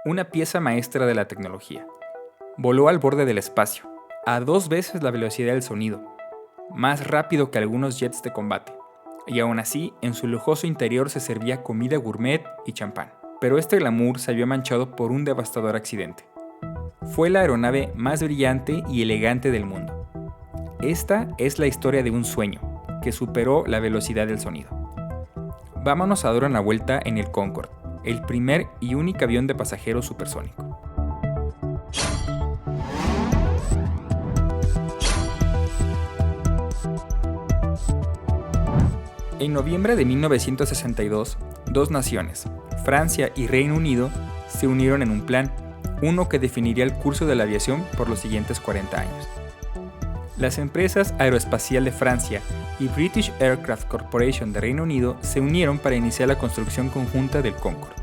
una pieza maestra de la tecnología. Voló al borde del espacio, a 2 veces la velocidad del sonido, más rápido que algunos jets de combate, y aún así, en su lujoso interior se servía comida gourmet y champán. Pero este glamour se vio manchado por un devastador accidente. Fue la aeronave más brillante y elegante del mundo. Esta es la historia de un sueño, que superó la velocidad del sonido. Vámonos a dar una vuelta en el Concorde, el primer y único avión de pasajeros supersónico. En noviembre de 1962, 2 naciones, Francia y Reino Unido, se unieron en un plan, uno que definiría el curso de la aviación por los siguientes 40 años. Las empresas Aeroespacial de Francia y British Aircraft Corporation de Reino Unido se unieron para iniciar la construcción conjunta del Concorde.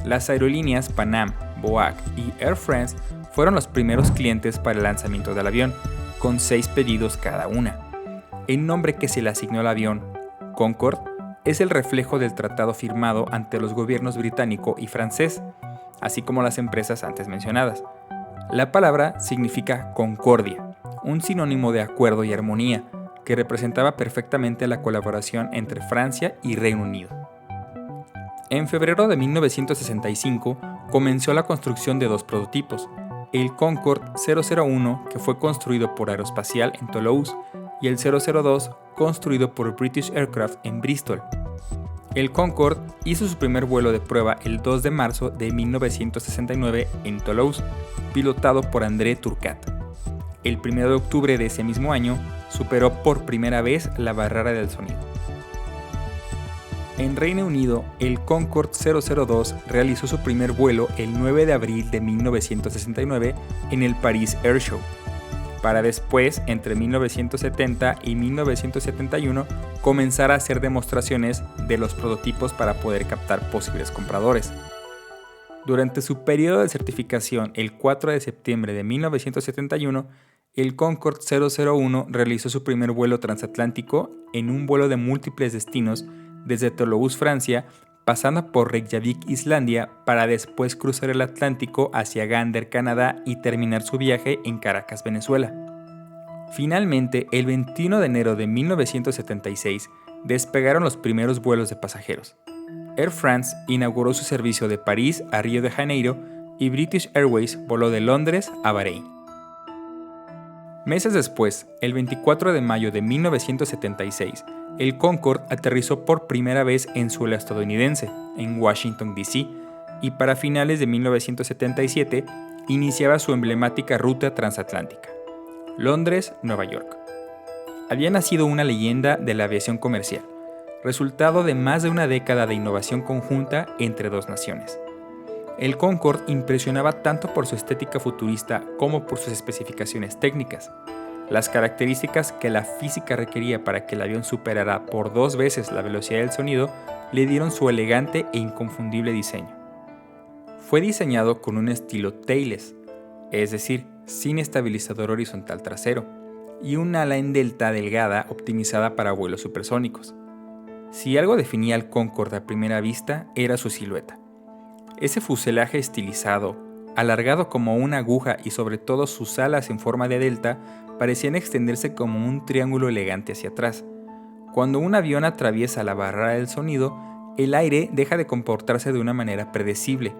Las aerolíneas Pan Am, BOAC y Air France fueron los primeros clientes para el lanzamiento del avión, con 6 pedidos cada una. El nombre que se le asignó al avión, Concorde, es el reflejo del tratado firmado ante los gobiernos británico y francés, así como las empresas antes mencionadas. La palabra significa concordia, un sinónimo de acuerdo y armonía, que representaba perfectamente la colaboración entre Francia y Reino Unido. En febrero de 1965 comenzó la construcción de 2 prototipos, el Concorde 001, que fue construido por Aeroespacial en Toulouse, y el 002, construido por British Aircraft en Bristol. El Concorde hizo su primer vuelo de prueba el 2 de marzo de 1969 en Toulouse, pilotado por André Turcat. El 1 de octubre de ese mismo año, superó por primera vez la barrera del sonido. En Reino Unido, el Concorde 002 realizó su primer vuelo el 9 de abril de 1969 en el Paris Air Show, para después, entre 1970 y 1971, comenzar a hacer demostraciones de los prototipos para poder captar posibles compradores. Durante su periodo de certificación, el 4 de septiembre de 1971, el Concorde 001 realizó su primer vuelo transatlántico en un vuelo de múltiples destinos desde Toulouse, Francia, pasando por Reykjavik, Islandia, para después cruzar el Atlántico hacia Gander, Canadá, y terminar su viaje en Caracas, Venezuela. Finalmente, el 21 de enero de 1976, despegaron los primeros vuelos de pasajeros. Air France inauguró su servicio de París a Río de Janeiro y British Airways voló de Londres a Bahrein. Meses después, el 24 de mayo de 1976, el Concorde aterrizó por primera vez en suelo estadounidense, en Washington, D.C., y para finales de 1977 iniciaba su emblemática ruta transatlántica, Londres-Nueva York. Había nacido una leyenda de la aviación comercial, resultado de más de una década de innovación conjunta entre 2 naciones. El Concorde impresionaba tanto por su estética futurista como por sus especificaciones técnicas, las características que la física requería para que el avión superara por 2 veces la velocidad del sonido le dieron su elegante e inconfundible diseño. Fue diseñado con un estilo tailless, es decir, sin estabilizador horizontal trasero, y un ala en delta delgada optimizada para vuelos supersónicos. Si algo definía al Concorde a primera vista, era su silueta. Ese fuselaje estilizado, alargado como una aguja y sobre todo sus alas en forma de delta, parecían extenderse como un triángulo elegante hacia atrás. Cuando un avión atraviesa la barrera del sonido, el aire deja de comportarse de una manera predecible.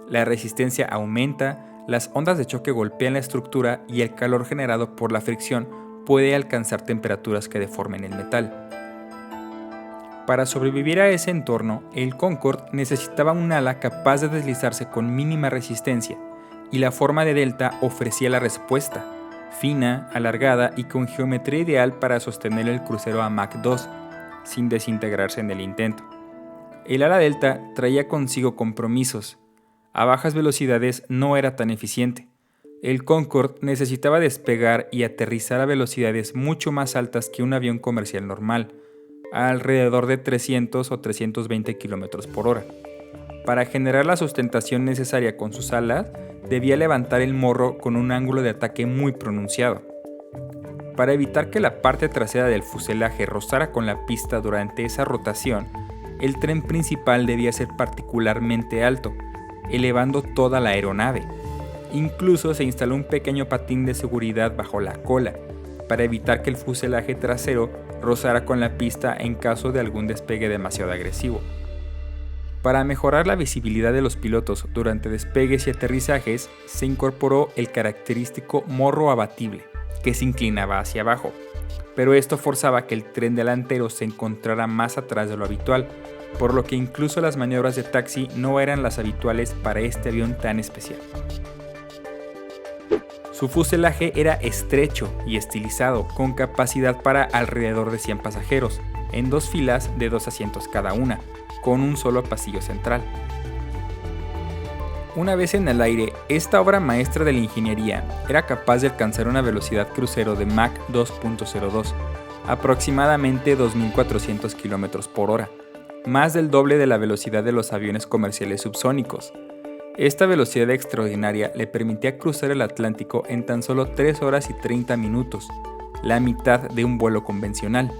La resistencia aumenta, las ondas de choque golpean la estructura y el calor generado por la fricción puede alcanzar temperaturas que deformen el metal. Para sobrevivir a ese entorno, el Concorde necesitaba un ala capaz de deslizarse con mínima resistencia, y la forma de delta ofrecía la respuesta, fina, alargada y con geometría ideal para sostener el crucero a Mach 2, sin desintegrarse en el intento. El ala delta traía consigo compromisos. A bajas velocidades no era tan eficiente. El Concorde necesitaba despegar y aterrizar a velocidades mucho más altas que un avión comercial normal, a alrededor de 300 o 320 km por hora. Para generar la sustentación necesaria con sus alas, debía levantar el morro con un ángulo de ataque muy pronunciado. Para evitar que la parte trasera del fuselaje rozara con la pista durante esa rotación, el tren principal debía ser particularmente alto, elevando toda la aeronave. Incluso se instaló un pequeño patín de seguridad bajo la cola, para evitar que el fuselaje trasero rozara con la pista en caso de algún despegue demasiado agresivo. Para mejorar la visibilidad de los pilotos durante despegues y aterrizajes, se incorporó el característico morro abatible, que se inclinaba hacia abajo, pero esto forzaba que el tren delantero se encontrara más atrás de lo habitual, por lo que incluso las maniobras de taxi no eran las habituales para este avión tan especial. Su fuselaje era estrecho y estilizado, con capacidad para alrededor de 100 pasajeros, en 2 filas de 2 asientos cada una, con un solo pasillo central. Una vez en el aire, esta obra maestra de la ingeniería era capaz de alcanzar una velocidad crucero de Mach 2.02, aproximadamente 2.400 km por hora, más del doble de la velocidad de los aviones comerciales subsónicos. Esta velocidad extraordinaria le permitía cruzar el Atlántico en tan solo 3 horas y 30 minutos, la mitad de un vuelo convencional.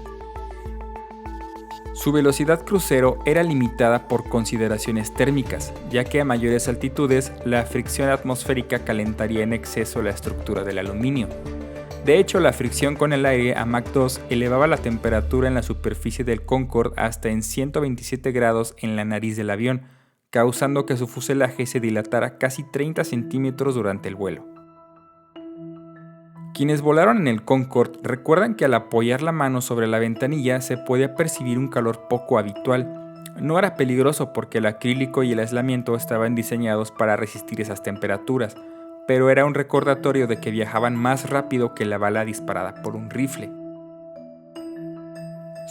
Su velocidad crucero era limitada por consideraciones térmicas, ya que a mayores altitudes la fricción atmosférica calentaría en exceso la estructura del aluminio. De hecho, la fricción con el aire a Mach 2 elevaba la temperatura en la superficie del Concorde hasta en 127 grados en la nariz del avión, causando que su fuselaje se dilatara casi 30 centímetros durante el vuelo. Quienes volaron en el Concorde recuerdan que al apoyar la mano sobre la ventanilla se podía percibir un calor poco habitual. No era peligroso porque el acrílico y el aislamiento estaban diseñados para resistir esas temperaturas, pero era un recordatorio de que viajaban más rápido que la bala disparada por un rifle.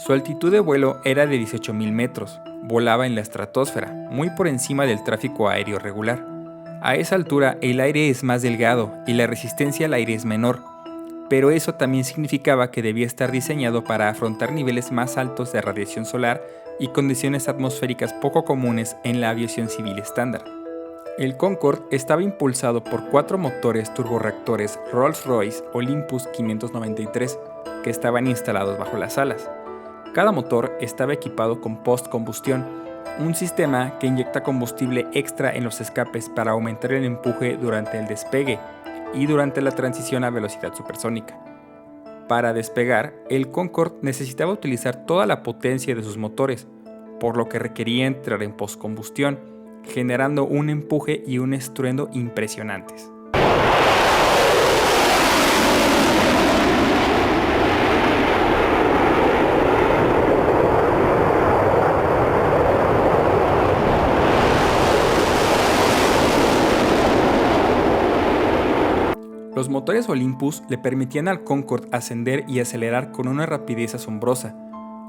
Su altitud de vuelo era de 18.000 metros, volaba en la estratosfera, muy por encima del tráfico aéreo regular. A esa altura el aire es más delgado y la resistencia al aire es menor, pero eso también significaba que debía estar diseñado para afrontar niveles más altos de radiación solar y condiciones atmosféricas poco comunes en la aviación civil estándar. El Concorde estaba impulsado por 4 motores turborreactores Rolls-Royce Olympus 593 que estaban instalados bajo las alas. Cada motor estaba equipado con postcombustión, un sistema que inyecta combustible extra en los escapes para aumentar el empuje durante el despegue y durante la transición a velocidad supersónica. Para despegar, el Concorde necesitaba utilizar toda la potencia de sus motores, por lo que requería entrar en postcombustión, generando un empuje y un estruendo impresionantes. Los motores Olympus le permitían al Concorde ascender y acelerar con una rapidez asombrosa,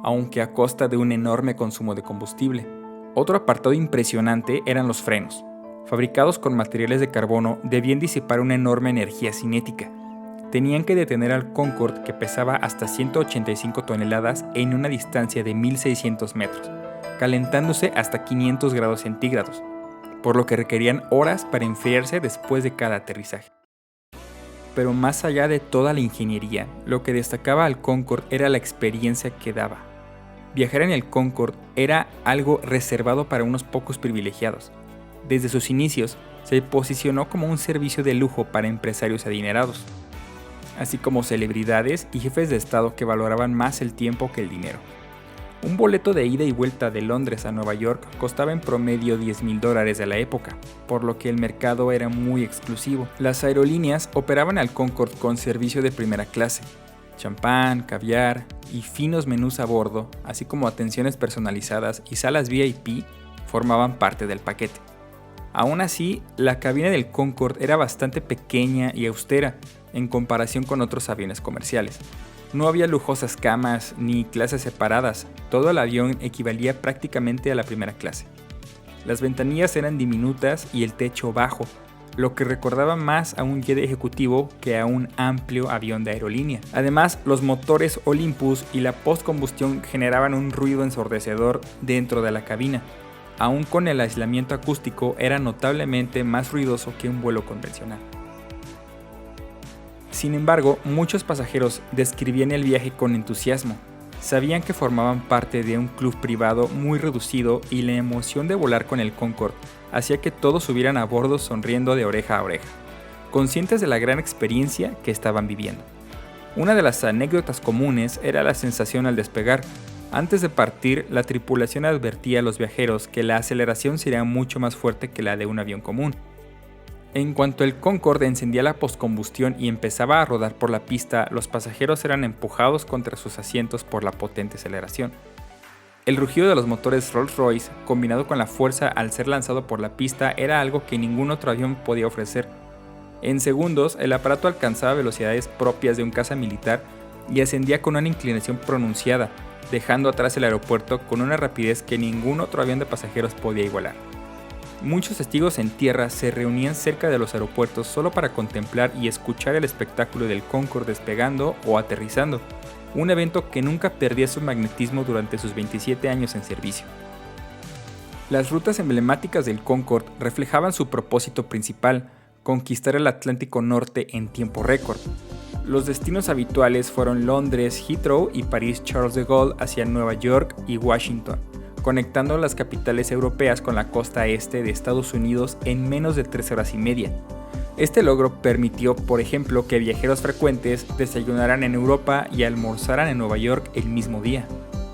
aunque a costa de un enorme consumo de combustible. Otro apartado impresionante eran los frenos. Fabricados con materiales de carbono, debían disipar una enorme energía cinética. Tenían que detener al Concorde, que pesaba hasta 185 toneladas, en una distancia de 1.600 metros, calentándose hasta 500 grados centígrados, por lo que requerían horas para enfriarse después de cada aterrizaje. Pero más allá de toda la ingeniería, lo que destacaba al Concorde era la experiencia que daba. Viajar en el Concorde era algo reservado para unos pocos privilegiados. Desde sus inicios, se posicionó como un servicio de lujo para empresarios adinerados, así como celebridades y jefes de estado que valoraban más el tiempo que el dinero. Un boleto de ida y vuelta de Londres a Nueva York costaba en promedio $10,000 de la época, por lo que el mercado era muy exclusivo. Las aerolíneas operaban al Concorde con servicio de primera clase, champán, caviar y finos menús a bordo, así como atenciones personalizadas y salas VIP formaban parte del paquete. Aún así, la cabina del Concorde era bastante pequeña y austera en comparación con otros aviones comerciales. No había lujosas camas ni clases separadas, todo el avión equivalía prácticamente a la primera clase. Las ventanillas eran diminutas y el techo bajo, lo que recordaba más a un jet ejecutivo que a un amplio avión de aerolínea. Además, los motores Olympus y la postcombustión generaban un ruido ensordecedor dentro de la cabina. Aún con el aislamiento acústico, era notablemente más ruidoso que un vuelo convencional. Sin embargo, muchos pasajeros describían el viaje con entusiasmo. sabían que formaban parte de un club privado muy reducido y la emoción de volar con el Concorde hacía que todos subieran a bordo sonriendo de oreja a oreja, conscientes de la gran experiencia que estaban viviendo. Una de las anécdotas comunes era la sensación al despegar. Antes de partir, la tripulación advertía a los viajeros que la aceleración sería mucho más fuerte que la de un avión común. En cuanto el Concorde encendía la postcombustión y empezaba a rodar por la pista, los pasajeros eran empujados contra sus asientos por la potente aceleración. El rugido de los motores Rolls-Royce, combinado con la fuerza al ser lanzado por la pista, era algo que ningún otro avión podía ofrecer. En segundos, el aparato alcanzaba velocidades propias de un caza militar y ascendía con una inclinación pronunciada, dejando atrás el aeropuerto con una rapidez que ningún otro avión de pasajeros podía igualar. Muchos testigos en tierra se reunían cerca de los aeropuertos solo para contemplar y escuchar el espectáculo del Concorde despegando o aterrizando, un evento que nunca perdía su magnetismo durante sus 27 años en servicio. Las rutas emblemáticas del Concorde reflejaban su propósito principal, conquistar el Atlántico Norte en tiempo récord. Los destinos habituales fueron Londres, Heathrow y París Charles de Gaulle hacia Nueva York y Washington, conectando las capitales europeas con la costa este de Estados Unidos en menos de 3 horas y media. Este logro permitió, por ejemplo, que viajeros frecuentes desayunaran en Europa y almorzaran en Nueva York el mismo día.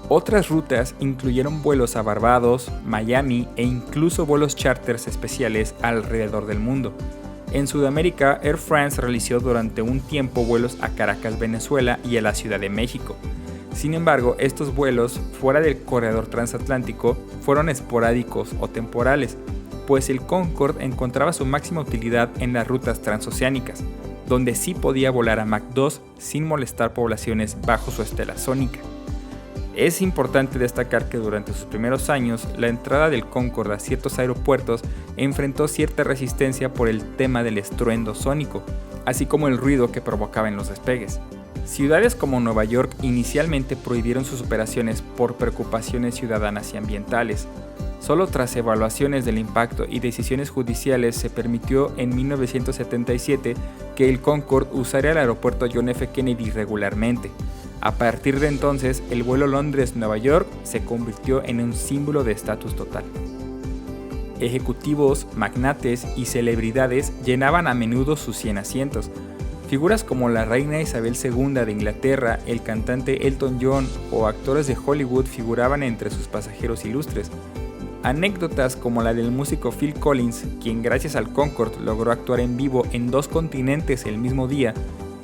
Otras rutas incluyeron vuelos a Barbados, Miami e incluso vuelos charters especiales alrededor del mundo. En Sudamérica, Air France realizó durante un tiempo vuelos a Caracas, Venezuela y a la Ciudad de México. Sin embargo, estos vuelos fuera del corredor transatlántico fueron esporádicos o temporales, pues el Concorde encontraba su máxima utilidad en las rutas transoceánicas, donde sí podía volar a Mach 2 sin molestar poblaciones bajo su estela sónica. Es importante destacar que durante sus primeros años, la entrada del Concorde a ciertos aeropuertos enfrentó cierta resistencia por el tema del estruendo sónico, así como el ruido que provocaba en los despegues. Ciudades como Nueva York inicialmente prohibieron sus operaciones por preocupaciones ciudadanas y ambientales. Solo tras evaluaciones del impacto y decisiones judiciales se permitió en 1977 que el Concorde usara el aeropuerto John F. Kennedy regularmente. A partir de entonces, el vuelo Londres-Nueva York se convirtió en un símbolo de estatus total. Ejecutivos, magnates y celebridades llenaban a menudo sus 100 asientos. Figuras como la reina Isabel II de Inglaterra, el cantante Elton John o actores de Hollywood figuraban entre sus pasajeros ilustres. Anécdotas como la del músico Phil Collins, quien gracias al Concorde logró actuar en vivo en 2 continentes el mismo día,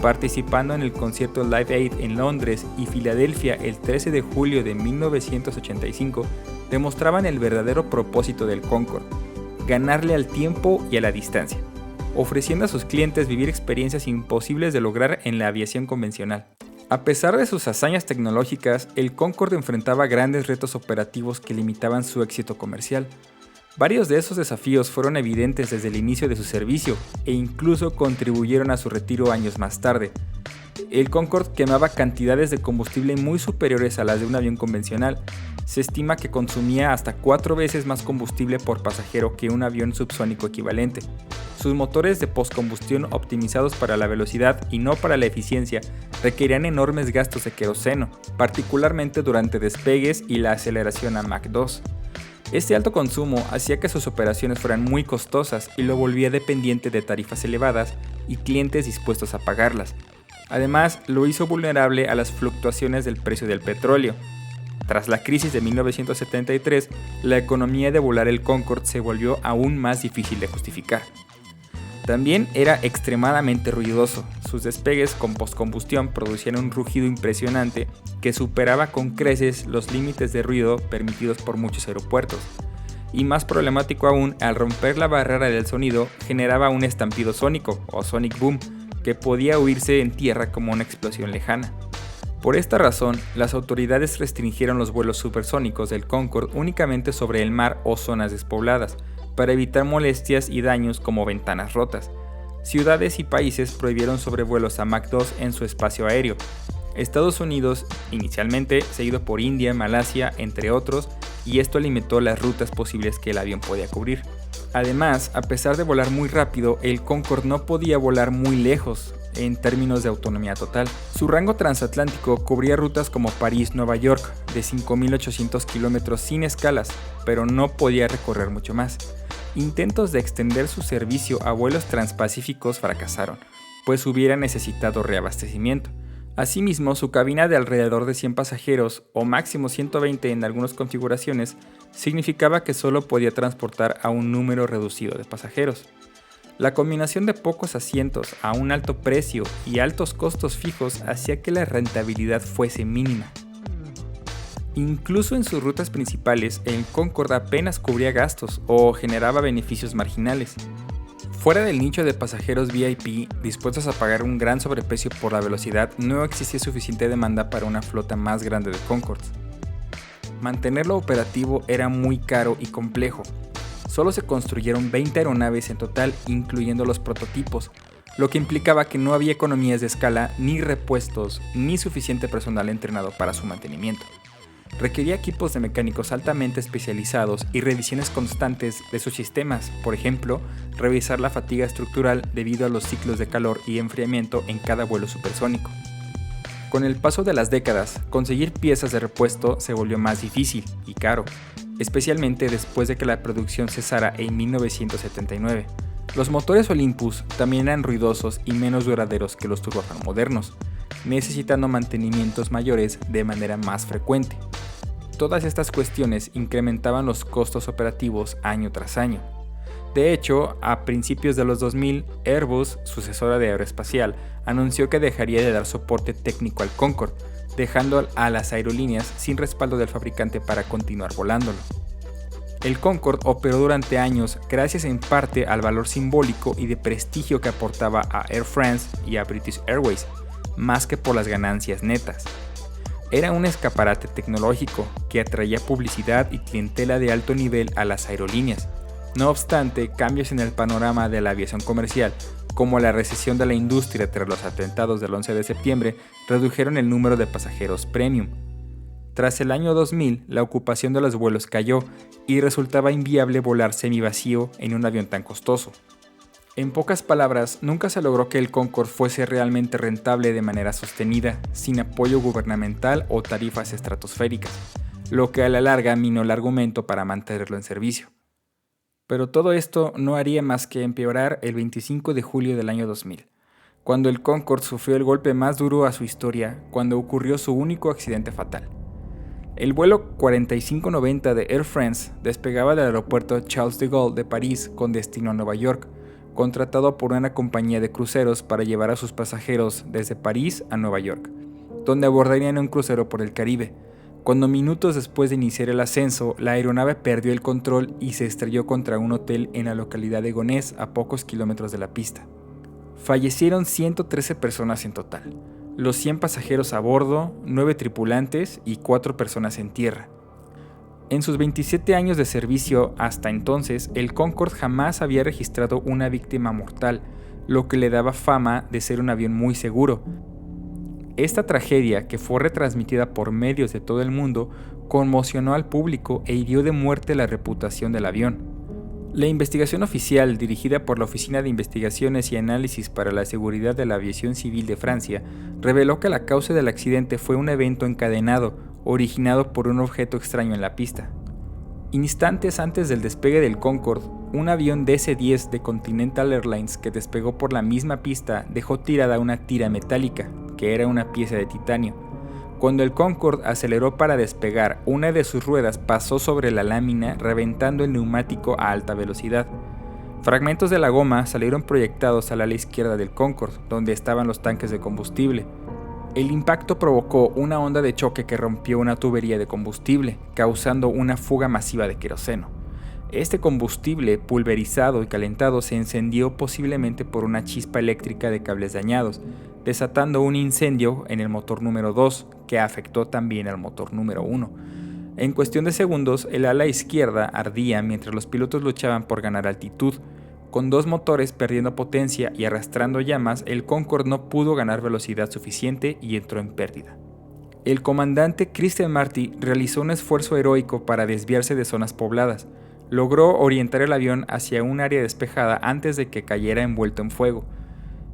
participando en el concierto Live Aid en Londres y Filadelfia el 13 de julio de 1985, demostraban el verdadero propósito del Concorde: ganarle al tiempo y a la distancia, ofreciendo a sus clientes vivir experiencias imposibles de lograr en la aviación convencional. A pesar de sus hazañas tecnológicas, el Concorde enfrentaba grandes retos operativos que limitaban su éxito comercial. Varios de esos desafíos fueron evidentes desde el inicio de su servicio e incluso contribuyeron a su retiro años más tarde. El Concorde quemaba cantidades de combustible muy superiores a las de un avión convencional. Se estima que consumía hasta 4 veces más combustible por pasajero que un avión subsónico equivalente. Sus motores de postcombustión optimizados para la velocidad y no para la eficiencia requerían enormes gastos de queroseno, particularmente durante despegues y la aceleración a Mach 2. Este alto consumo hacía que sus operaciones fueran muy costosas y lo volvía dependiente de tarifas elevadas y clientes dispuestos a pagarlas. Además, lo hizo vulnerable a las fluctuaciones del precio del petróleo. Tras la crisis de 1973, la economía de volar el Concorde se volvió aún más difícil de justificar. También era extremadamente ruidoso. Sus despegues con postcombustión producían un rugido impresionante que superaba con creces los límites de ruido permitidos por muchos aeropuertos. Y más problemático aún, al romper la barrera del sonido, generaba un estampido sónico o sonic boom que podía oírse en tierra como una explosión lejana. Por esta razón, las autoridades restringieron los vuelos supersónicos del Concorde únicamente sobre el mar o zonas despobladas, para evitar molestias y daños como ventanas rotas. Ciudades y países prohibieron sobrevuelos a Mach 2 en su espacio aéreo. Estados Unidos, inicialmente, seguido por India, Malasia, entre otros, y esto limitó las rutas posibles que el avión podía cubrir. Además, a pesar de volar muy rápido, el Concorde no podía volar muy lejos. en términos de autonomía total. Su rango transatlántico cubría rutas como París-Nueva York, de 5.800 kilómetros sin escalas, pero no podía recorrer mucho más. Intentos de extender su servicio a vuelos transpacíficos fracasaron, pues hubiera necesitado reabastecimiento. Asimismo, su cabina de alrededor de 100 pasajeros, o máximo 120 en algunas configuraciones, significaba que solo podía transportar a un número reducido de pasajeros. La combinación de pocos asientos a un alto precio y altos costos fijos hacía que la rentabilidad fuese mínima. Incluso en sus rutas principales, el Concorde apenas cubría gastos o generaba beneficios marginales. Fuera del nicho de pasajeros VIP dispuestos a pagar un gran sobreprecio por la velocidad, no existía suficiente demanda para una flota más grande de Concordes. Mantenerlo operativo era muy caro y complejo. Solo se construyeron 20 aeronaves en total, incluyendo los prototipos, lo que implicaba que no había economías de escala, ni repuestos, ni suficiente personal entrenado para su mantenimiento. Requería equipos de mecánicos altamente especializados y revisiones constantes de sus sistemas, por ejemplo, revisar la fatiga estructural debido a los ciclos de calor y enfriamiento en cada vuelo supersónico. Con el paso de las décadas, conseguir piezas de repuesto se volvió más difícil y caro, especialmente después de que la producción cesara en 1979. Los motores Olympus también eran ruidosos y menos duraderos que los turbofan modernos, necesitando mantenimientos mayores de manera más frecuente. Todas estas cuestiones incrementaban los costos operativos año tras año. De hecho, a principios de los 2000, Airbus, sucesora de Aeroespacial, anunció que dejaría de dar soporte técnico al Concorde, dejando a las aerolíneas sin respaldo del fabricante para continuar volándolo. El Concorde operó durante años gracias en parte al valor simbólico y de prestigio que aportaba a Air France y a British Airways, más que por las ganancias netas. Era un escaparate tecnológico que atraía publicidad y clientela de alto nivel a las aerolíneas. No obstante, cambios en el panorama de la aviación comercial, como la recesión de la industria tras los atentados del 11 de septiembre, redujeron el número de pasajeros premium. Tras el año 2000, la ocupación de los vuelos cayó y resultaba inviable volar semivacío en un avión tan costoso. En pocas palabras, nunca se logró que el Concorde fuese realmente rentable de manera sostenida, sin apoyo gubernamental o tarifas estratosféricas, lo que a la larga minó el argumento para mantenerlo en servicio. Pero todo esto no haría más que empeorar el 25 de julio del año 2000, cuando el Concorde sufrió el golpe más duro a su historia, cuando ocurrió su único accidente fatal. El vuelo 4590 de Air France despegaba del aeropuerto Charles de Gaulle de París con destino a Nueva York, contratado por una compañía de cruceros para llevar a sus pasajeros desde París a Nueva York, donde abordarían un crucero por el Caribe, cuando minutos después de iniciar el ascenso, la aeronave perdió el control y se estrelló contra un hotel en la localidad de Gonesse, a pocos kilómetros de la pista. Fallecieron 113 personas en total, los 100 pasajeros a bordo, 9 tripulantes y 4 personas en tierra. En sus 27 años de servicio hasta entonces, el Concorde jamás había registrado una víctima mortal, lo que le daba fama de ser un avión muy seguro. Esta tragedia, que fue retransmitida por medios de todo el mundo, conmocionó al público e hirió de muerte la reputación del avión. La investigación oficial, dirigida por la Oficina de Investigaciones y Análisis para la Seguridad de la Aviación Civil de Francia, reveló que la causa del accidente fue un evento encadenado, originado por un objeto extraño en la pista. Instantes antes del despegue del Concorde, un avión DC-10 de Continental Airlines que despegó por la misma pista dejó tirada una tira metálica, que era una pieza de titanio. Cuando el Concorde aceleró para despegar, una de sus ruedas pasó sobre la lámina, reventando el neumático a alta velocidad. Fragmentos de la goma salieron proyectados al ala izquierda del Concorde, donde estaban los tanques de combustible. El impacto provocó una onda de choque que rompió una tubería de combustible, causando una fuga masiva de queroseno. Este combustible, pulverizado y calentado, se encendió posiblemente por una chispa eléctrica de cables dañados, desatando un incendio en el motor número 2, que afectó también al motor número 1. En cuestión de segundos, el ala izquierda ardía mientras los pilotos luchaban por ganar altitud. Con dos motores perdiendo potencia y arrastrando llamas, el Concorde no pudo ganar velocidad suficiente y entró en pérdida. El comandante Christian Marty realizó un esfuerzo heroico para desviarse de zonas pobladas. Logró orientar el avión hacia un área despejada antes de que cayera envuelto en fuego.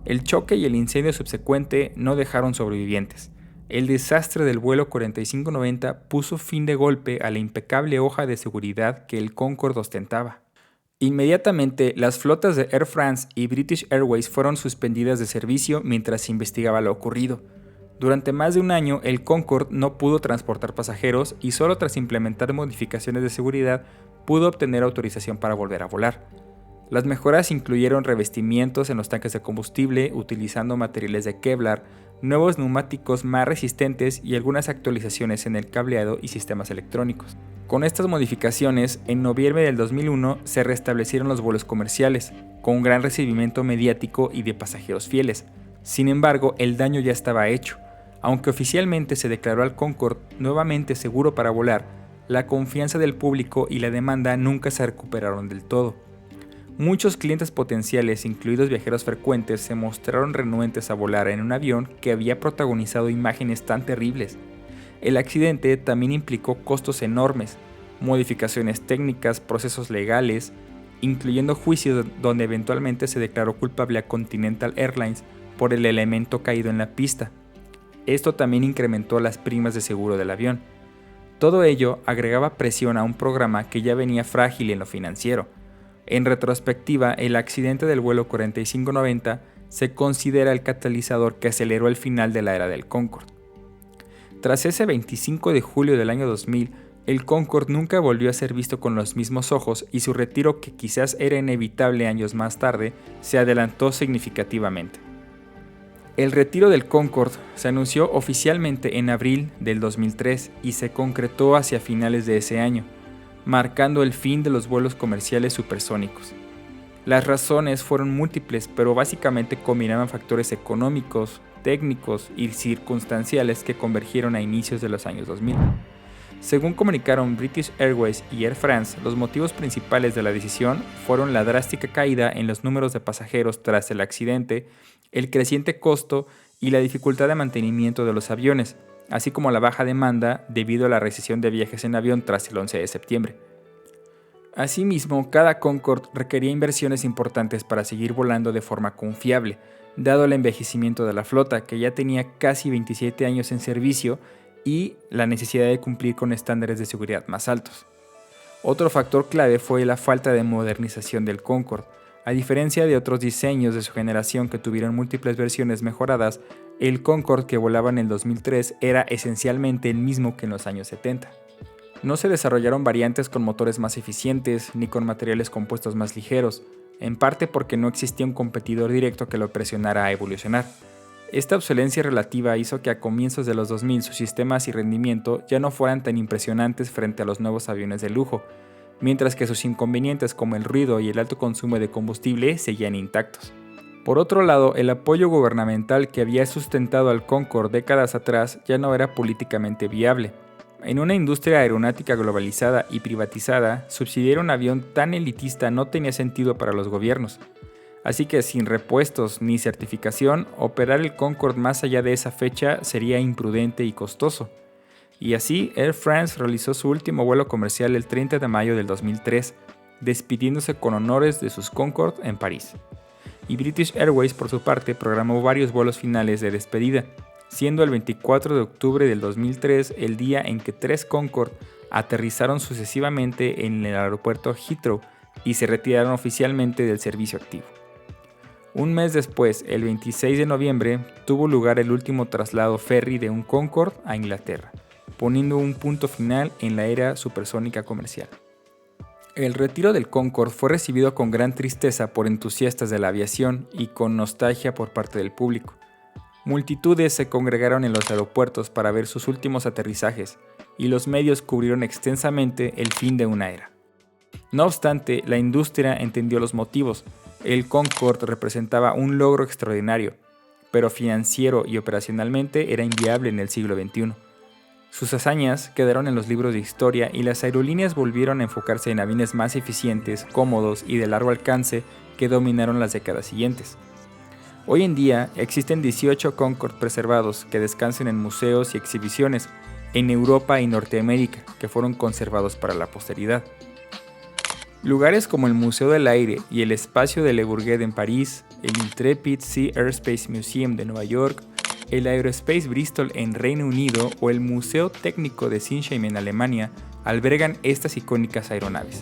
El choque y el incendio subsecuente no dejaron sobrevivientes. El desastre del vuelo 4590 puso fin de golpe a la impecable hoja de seguridad que el Concorde ostentaba. Inmediatamente, las flotas de Air France y British Airways fueron suspendidas de servicio mientras se investigaba lo ocurrido. Durante más de un año, el Concorde no pudo transportar pasajeros y solo tras implementar modificaciones de seguridad pudo obtener autorización para volver a volar. Las mejoras incluyeron revestimientos en los tanques de combustible utilizando materiales de Kevlar, nuevos neumáticos más resistentes y algunas actualizaciones en el cableado y sistemas electrónicos. Con estas modificaciones, en noviembre del 2001 se restablecieron los vuelos comerciales, con un gran recibimiento mediático y de pasajeros fieles. Sin embargo, el daño ya estaba hecho. Aunque oficialmente se declaró al Concorde nuevamente seguro para volar, la confianza del público y la demanda nunca se recuperaron del todo. Muchos clientes potenciales, incluidos viajeros frecuentes, se mostraron renuentes a volar en un avión que había protagonizado imágenes tan terribles. El accidente también implicó costos enormes, modificaciones técnicas, procesos legales, incluyendo juicios donde eventualmente se declaró culpable a Continental Airlines por el elemento caído en la pista. Esto también incrementó las primas de seguro del avión. Todo ello agregaba presión a un programa que ya venía frágil en lo financiero. En retrospectiva, el accidente del vuelo 4590 se considera el catalizador que aceleró el final de la era del Concorde. Tras ese 25 de julio del año 2000, el Concorde nunca volvió a ser visto con los mismos ojos y su retiro, que quizás era inevitable años más tarde, se adelantó significativamente. El retiro del Concorde se anunció oficialmente en abril del 2003 y se concretó hacia finales de ese año, marcando el fin de los vuelos comerciales supersónicos. Las razones fueron múltiples, pero básicamente combinaban factores económicos, técnicos y circunstanciales que convergieron a inicios de los años 2000. Según comunicaron British Airways y Air France, los motivos principales de la decisión fueron la drástica caída en los números de pasajeros tras el accidente, el creciente costo y la dificultad de mantenimiento de los aviones, así como la baja demanda debido a la recesión de viajes en avión tras el 11 de septiembre. Asimismo, cada Concorde requería inversiones importantes para seguir volando de forma confiable, dado el envejecimiento de la flota, que ya tenía casi 27 años en servicio, y la necesidad de cumplir con estándares de seguridad más altos. Otro factor clave fue la falta de modernización del Concorde. A diferencia de otros diseños de su generación que tuvieron múltiples versiones mejoradas, el Concorde que volaba en el 2003 era esencialmente el mismo que en los años 70. No se desarrollaron variantes con motores más eficientes ni con materiales compuestos más ligeros, en parte porque no existía un competidor directo que lo presionara a evolucionar. Esta obsolencia relativa hizo que a comienzos de los 2000 sus sistemas y rendimiento ya no fueran tan impresionantes frente a los nuevos aviones de lujo, mientras que sus inconvenientes como el ruido y el alto consumo de combustible seguían intactos. Por otro lado, el apoyo gubernamental que había sustentado al Concorde décadas atrás ya no era políticamente viable. En una industria aeronáutica globalizada y privatizada, subsidiar un avión tan elitista no tenía sentido para los gobiernos. Así que sin repuestos ni certificación, operar el Concorde más allá de esa fecha sería imprudente y costoso. Y así, Air France realizó su último vuelo comercial el 30 de mayo del 2003, despidiéndose con honores de sus Concorde en París. Y British Airways, por su parte, programó varios vuelos finales de despedida, siendo el 24 de octubre del 2003 el día en que 3 Concorde aterrizaron sucesivamente en el aeropuerto Heathrow y se retiraron oficialmente del servicio activo. Un mes después, el 26 de noviembre, tuvo lugar el último traslado ferry de un Concorde a Inglaterra, poniendo un punto final en la era supersónica comercial. El retiro del Concorde fue recibido con gran tristeza por entusiastas de la aviación y con nostalgia por parte del público. Multitudes se congregaron en los aeropuertos para ver sus últimos aterrizajes, y los medios cubrieron extensamente el fin de una era. No obstante, la industria entendió los motivos. El Concorde representaba un logro extraordinario, pero financiero y operacionalmente era inviable en el siglo XXI. Sus hazañas quedaron en los libros de historia y las aerolíneas volvieron a enfocarse en aviones más eficientes, cómodos y de largo alcance que dominaron las décadas siguientes. Hoy en día existen 18 Concorde preservados que descansan en museos y exhibiciones en Europa y Norteamérica que fueron conservados para la posteridad. Lugares como el Museo del Aire y el Espacio de Le Bourget en París, el Intrepid Sea Airspace Museum de Nueva York, el Aerospace Bristol en Reino Unido o el Museo Técnico de Sinsheim en Alemania albergan estas icónicas aeronaves.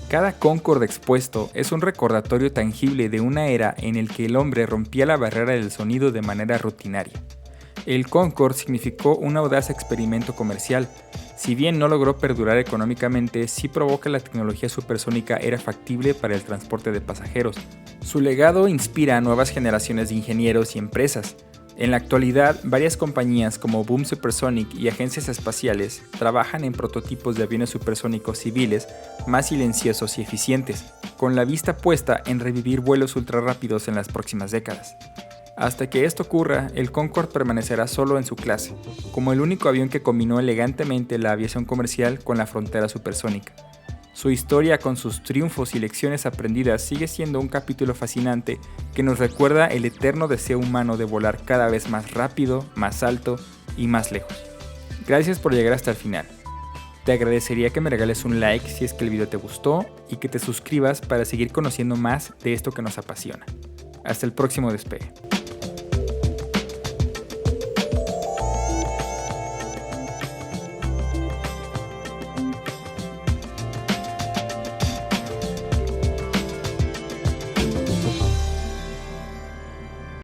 Cada Concorde expuesto es un recordatorio tangible de una era en el que el hombre rompía la barrera del sonido de manera rutinaria. El Concorde significó un audaz experimento comercial. Si bien no logró perdurar económicamente, sí probó que la tecnología supersónica era factible para el transporte de pasajeros. Su legado inspira a nuevas generaciones de ingenieros y empresas. En la actualidad, varias compañías como Boom Supersonic y agencias espaciales trabajan en prototipos de aviones supersónicos civiles más silenciosos y eficientes, con la vista puesta en revivir vuelos ultrarrápidos en las próximas décadas. Hasta que esto ocurra, el Concorde permanecerá solo en su clase, como el único avión que combinó elegantemente la aviación comercial con la frontera supersónica. Su historia, con sus triunfos y lecciones aprendidas, sigue siendo un capítulo fascinante que nos recuerda el eterno deseo humano de volar cada vez más rápido, más alto y más lejos. Gracias por llegar hasta el final. Te agradecería que me regales un like si es que el video te gustó y que te suscribas para seguir conociendo más de esto que nos apasiona. Hasta el próximo despegue.